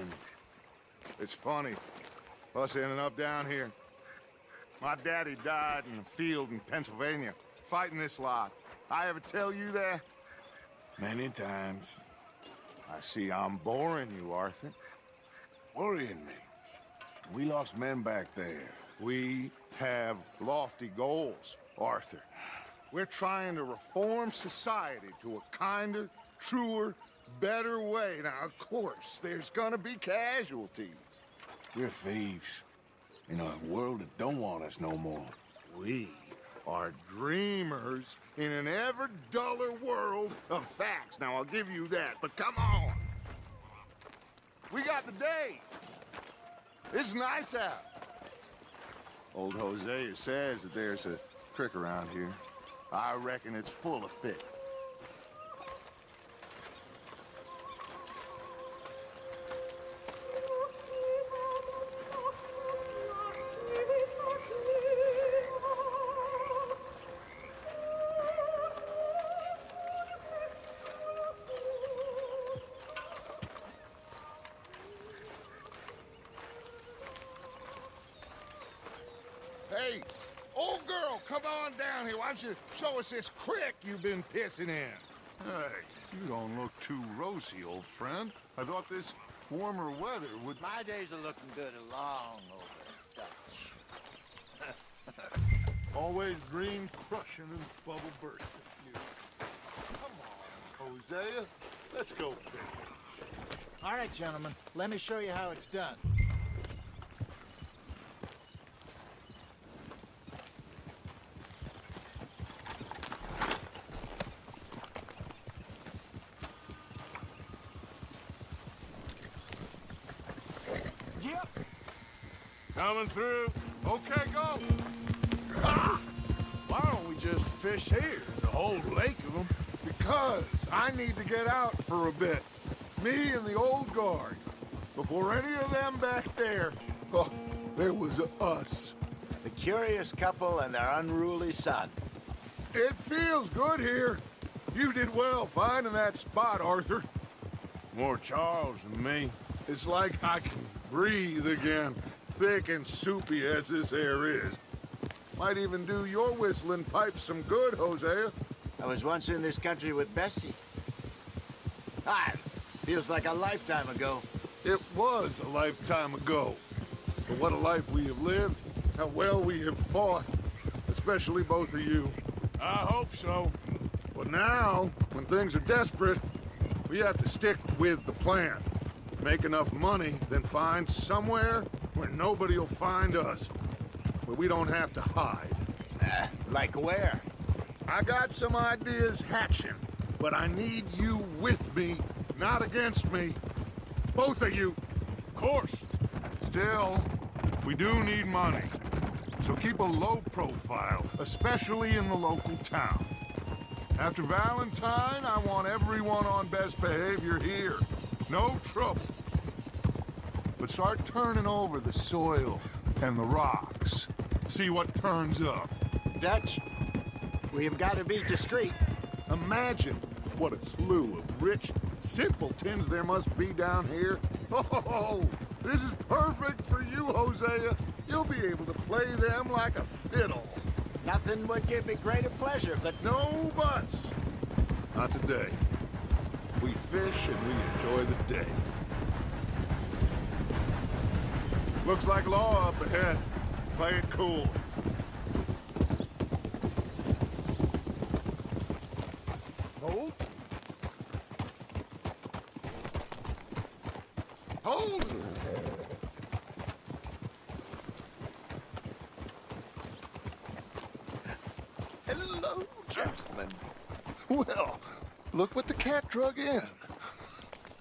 son. It's funny, us ending up down here. My daddy died in a field in Pennsylvania, fighting this lot. I ever tell you that? Many times. I see I'm boring you, Arthur. Worrying me. We lost men back there. We have lofty goals, Arthur. We're trying to reform society to a kinder, truer, better way. Now, of course, there's gonna be casualties. We're thieves. In a world that don't want us no more. We are dreamers in an ever duller world of facts. Now, I'll give you that, but come on. We got the day. It's nice out. Old Hosea says that there's a creek around here. I reckon it's full of fish. Hey, old girl, come on down here. Why don't you show us this creek you've been pissing in? Hey, you don't look too rosy, old friend. I thought this warmer weather would... My days are looking good along over Dutch. Always dream crushing and bubble bursting. You. Come on, Hosea. Let's go fishing. All right, gentlemen, let me show you how it's done. Yep. Coming through. Okay, go. Why don't we just fish here? There's a whole lake of them. Because I need to get out for a bit. Me and the old guard. Before any of them back there, oh, there was us. The curious couple and their unruly son. It feels good here. You did well finding that spot, Arthur. More Charles than me. It's like I can breathe again, thick and soupy as this air is. Might even do your whistling pipes some good, Hosea. I was once in this country with Bessie. Ah, feels like a lifetime ago. It was a lifetime ago. But what a life we have lived, how well we have fought, especially both of you. I hope so. But now, when things are desperate, we have to stick with the plan. Make enough money, then find somewhere where nobody will find us. Where we don't have to hide. Like where? I got some ideas hatching, but I need you with me, not against me. Both of you. Of course. Still, we do need money. So keep a low profile, especially in the local town. After Valentine, I want everyone on best behavior here. No trouble. But start turning over the soil and the rocks. See what turns up. Dutch, we've got to be discreet. Imagine what a slew of rich simpletons there must be down here. Oh, this is perfect for you, Hosea. You'll be able to play them like a fiddle. Nothing would give me greater pleasure, but No buts. Not today. We fish and we enjoy the day. Looks like law up ahead. Play it cool. Hold. Hold! hello, gentlemen. Well, look what the cat drug in.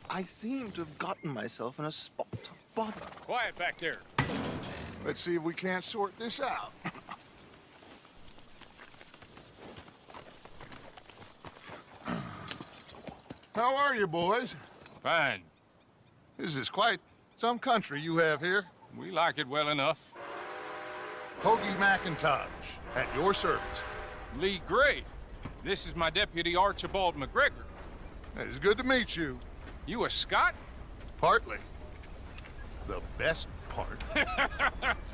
I seem to have gotten myself in a spot of bother. Quiet back there. Let's see if we can't sort this out. How are you, boys? Fine. This is quite some country you have here. We like it well enough. Hoagie McIntosh, at your service. Lee Gray. This is my deputy Archibald McGregor. It is good to meet you. You a Scot? Partly. the best part.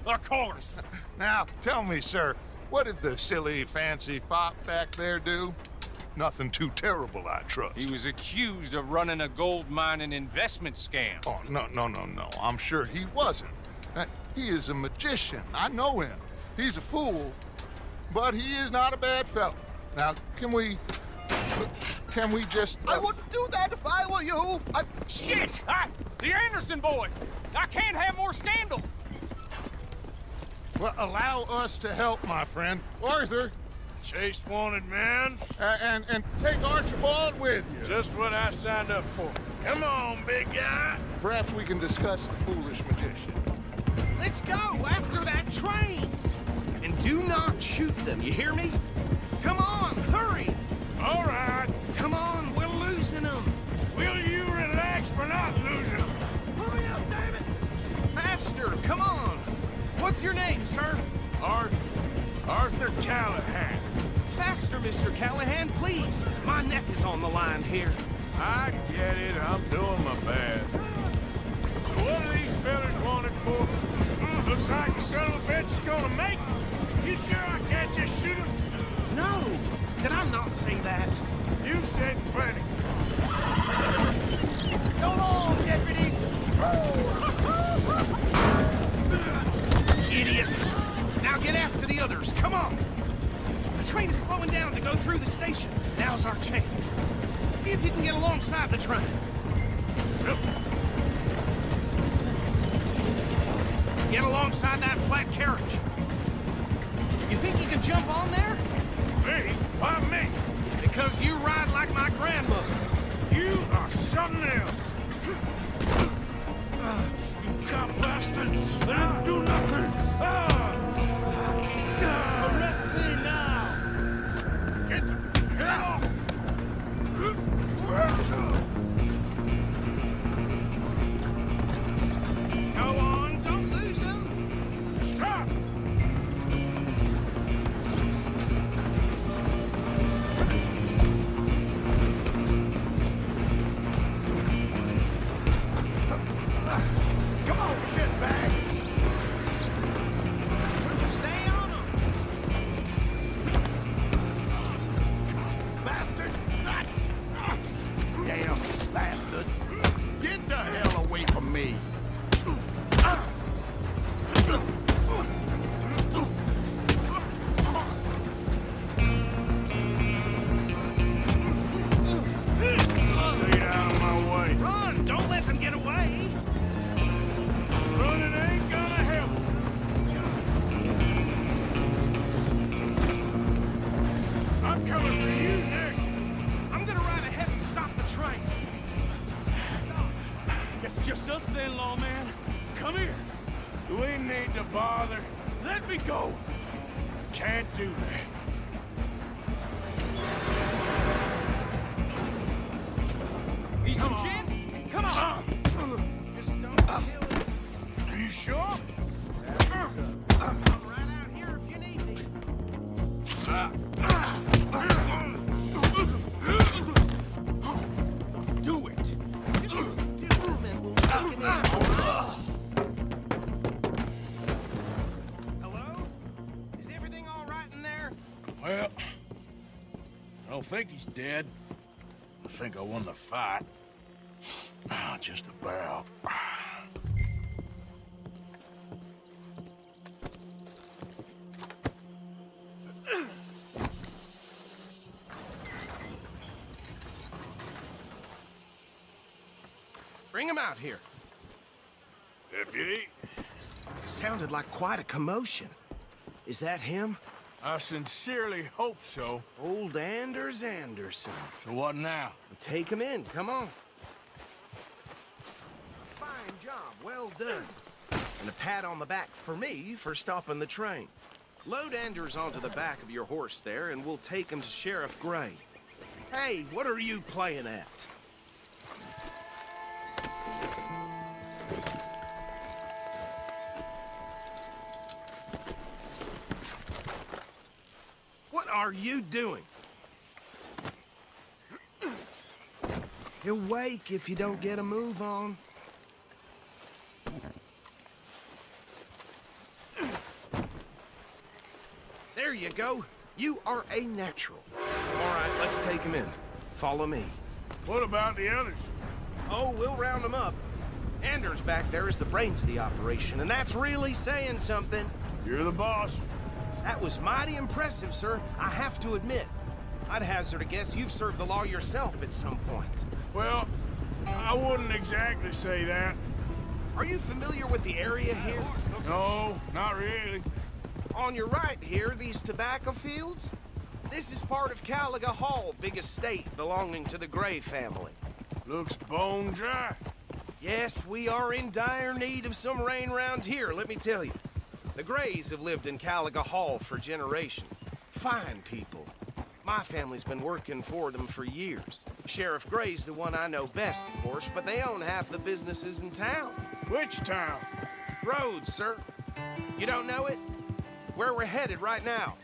Of course. Now, tell me, sir, what did the silly, fancy fop back there do? Nothing too terrible, I trust. He was accused of running a gold mining investment scam. Oh, no. I'm sure he wasn't. He is a magician. I know him. He's a fool, but he is not a bad fellow. Now, can we just... I wouldn't do that if I were you. Shit! The Anderson boys! I can't have more scandal! Well, allow us to help, my friend. Arthur, Chase wanted man. and take Archibald with you. Just what I signed up for. Come on, big guy. Perhaps we can discuss the foolish magician. Let's go after that train! And do not shoot them, you hear me? Come on, hurry! All right. Come on, we're losing them! Will you relax? We're not losing them. Hurry up, damn it! Faster, come on! What's your name, sir? Arthur Callahan. Faster, Mr. Callahan, please! My neck is on the line here. I get it. I'm doing my best. So what are these fellas wanted for? Looks like the son of a bitch is gonna make it. You sure I can't just shoot him? No! Did I not say that? You said plenty. Come on, deputy! Idiot! Now get after the others, come on! The train is slowing down to go through the station. Now's our chance. See if you can get alongside the train. Get alongside that flat carriage. You think you can jump on there? Me? Why me? Because you ride like my grandmother. You are something else. You cop bastard! I'll do nothing! Arrest me now! Get off! Go on, don't lose them. Stop! Come on, shitbag! Stay on them. Bastard! Damn bastard! Get the hell away from me! Stay out of my way. Run! Don't let them get away! Running ain't gonna help. I'm coming for you next. I'm gonna ride ahead and stop the train. Stop. It's just us then, lawman. Come here. Do we need to bother? Let me go. Can't do that. Need some gin? Come on! Just don't kill it. Are you sure? I'm right out here if you need me. Do it! Just do them and we'll take it in. Hello? Is everything all right in there? Well, I don't think he's dead. I think I won the fight. Just about. Bring him out here. Deputy, Sounded like quite a commotion. Is that him? I sincerely hope so. Old Anders Anderson. So what now? Take him in, come on. Fine job, well done. And a pat on the back for me for stopping the train. Load Anders onto the back of your horse there, and we'll take him to Sheriff Gray. Hey, what are you playing at? What are you doing? He'll wake if you don't get a move on. you go. You are a natural. All right, let's take him in. Follow me. What about the others? Oh, we'll round them up. Anders back there is the brains of the operation, and that's really saying something. You're the boss. That was mighty impressive, sir. I have to admit. I'd hazard a guess you've served the law yourself at some point. Well, I wouldn't exactly say that. Are you familiar with the area here? No, not really. On your right here, these tobacco fields? This is part of Caliga Hall, big estate belonging to the Gray family. Looks bone dry. Yes, we are in dire need of some rain round here, let me tell you. The Grays have lived in Caliga Hall for generations. Fine people. My family's been working for them for years. Sheriff Gray's the one I know best, of course, but they own half the businesses in town. Which town? Rhodes, sir. You don't know it? Where we're headed right now.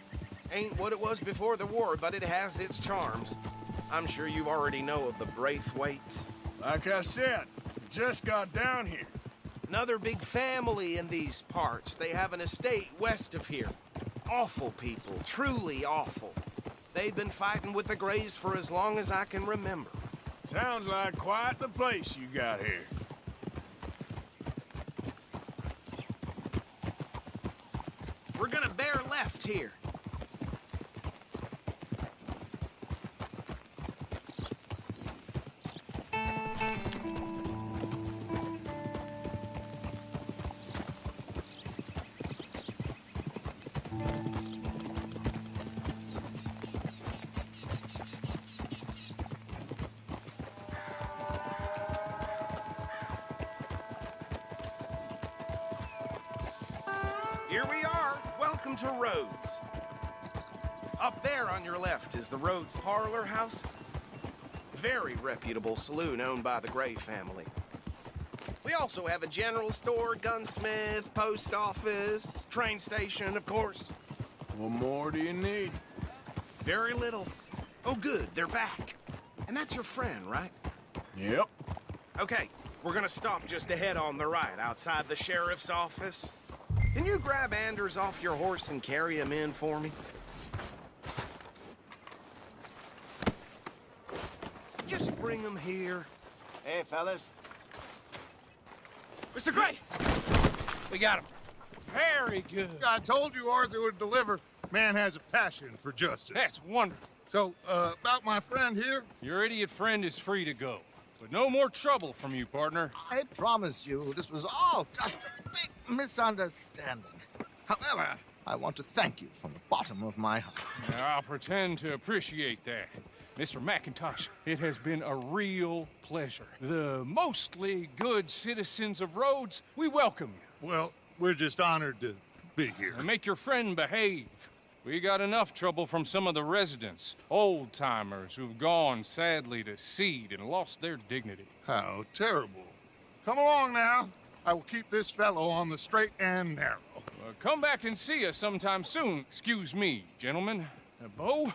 Ain't what it was before the war, but it has its charms. I'm sure you already know of the Braithwaites. Like I said, just got down here. Another big family in these parts. They have an estate west of here. Awful people, truly awful. They've been fighting with the Grays for as long as I can remember. Sounds like quite the place you got here. We're gonna bear left here. Here we are. Welcome to Rhodes. Up there on your left is the Rhodes Parlor House. Very reputable saloon owned by the Gray family. We also have a general store, gunsmith, post office, train station, of course. What more do you need? Very little. Oh, good, they're back. And that's your friend, right? Yep. Okay, we're gonna stop just ahead on the right, outside the sheriff's office. Can you grab Anders off your horse and carry him in for me? Just bring him here. Hey, fellas. Mr. Gray! We got him. Very good. I told you Arthur would deliver. Man has a passion for justice. That's wonderful. So, about my friend here? Your idiot friend is free to go. But no more trouble from you, partner. I promise you, this was all just a big misunderstanding. However, I want to thank you from the bottom of my heart. I'll pretend to appreciate that. Mr. McIntosh, it has been a real pleasure. The mostly good citizens of Rhodes, we welcome you. Well, we're just honored to be here. And make your friend behave. We got enough trouble from some of the residents, old-timers who've gone, sadly, to seed and lost their dignity. How terrible. Come along now. I will keep this fellow on the straight and narrow. Come back and see us sometime soon. Excuse me, gentlemen. Bo,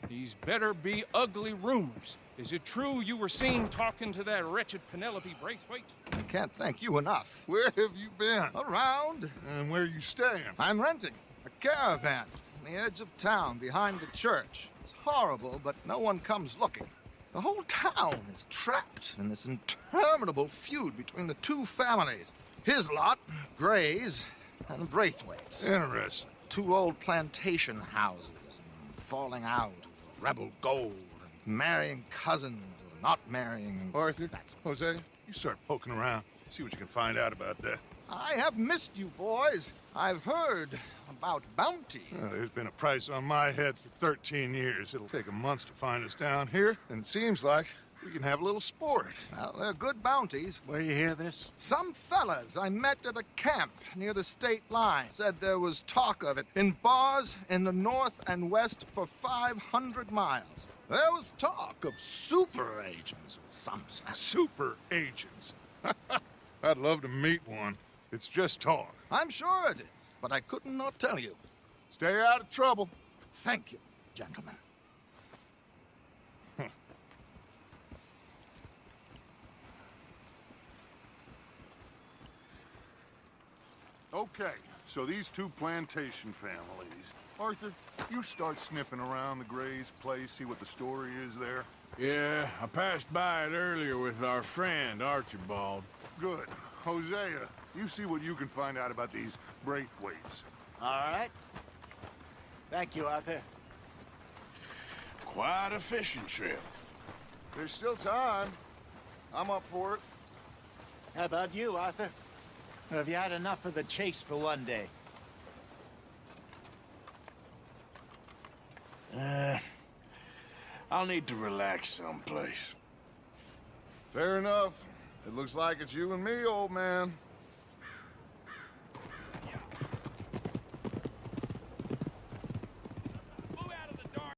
these better be ugly rumors. Is it true you were seen talking to that wretched Penelope Braithwaite? I can't thank you enough. Where have you been? Around, And where you staying? I'm renting a caravan on the edge of town behind the church. It's horrible, but no one comes looking. The whole town is trapped in this interminable feud between the two families. His lot, Gray's, and the Braithwaites. Interesting. Two old plantation houses, and falling out over rebel gold, and marrying cousins or not marrying. Arthur, Jose, you start poking around. See what you can find out about that. I have missed you, boys. I've heard about bounty. There's been a price on my head for 13 years. It'll take a month to find us down here, and it seems like we can have a little sport. Well, they're good bounties. Where you hear this? Some fellas I met at a camp near the state line said there was talk of it in bars in the north and west for 500 miles. There was talk of super agents or some such. Super agents. I'd love to meet one. It's just talk. I'm sure it is, but I couldn't not tell you. Stay out of trouble. Thank you, gentlemen. Okay, So these two plantation families. Arthur, you start sniffing around the Gray's place, see what the story is there. Yeah, I passed by it earlier with our friend, Archibald. Good. Hosea, you see what you can find out about these Braithwaites. All right. Thank you, Arthur. Quite a fishing trip. There's still time. I'm up for it. How about you, Arthur? Or have you had enough of the chase for one day? I'll need to relax someplace. Fair enough. It looks like it's you and me, old man.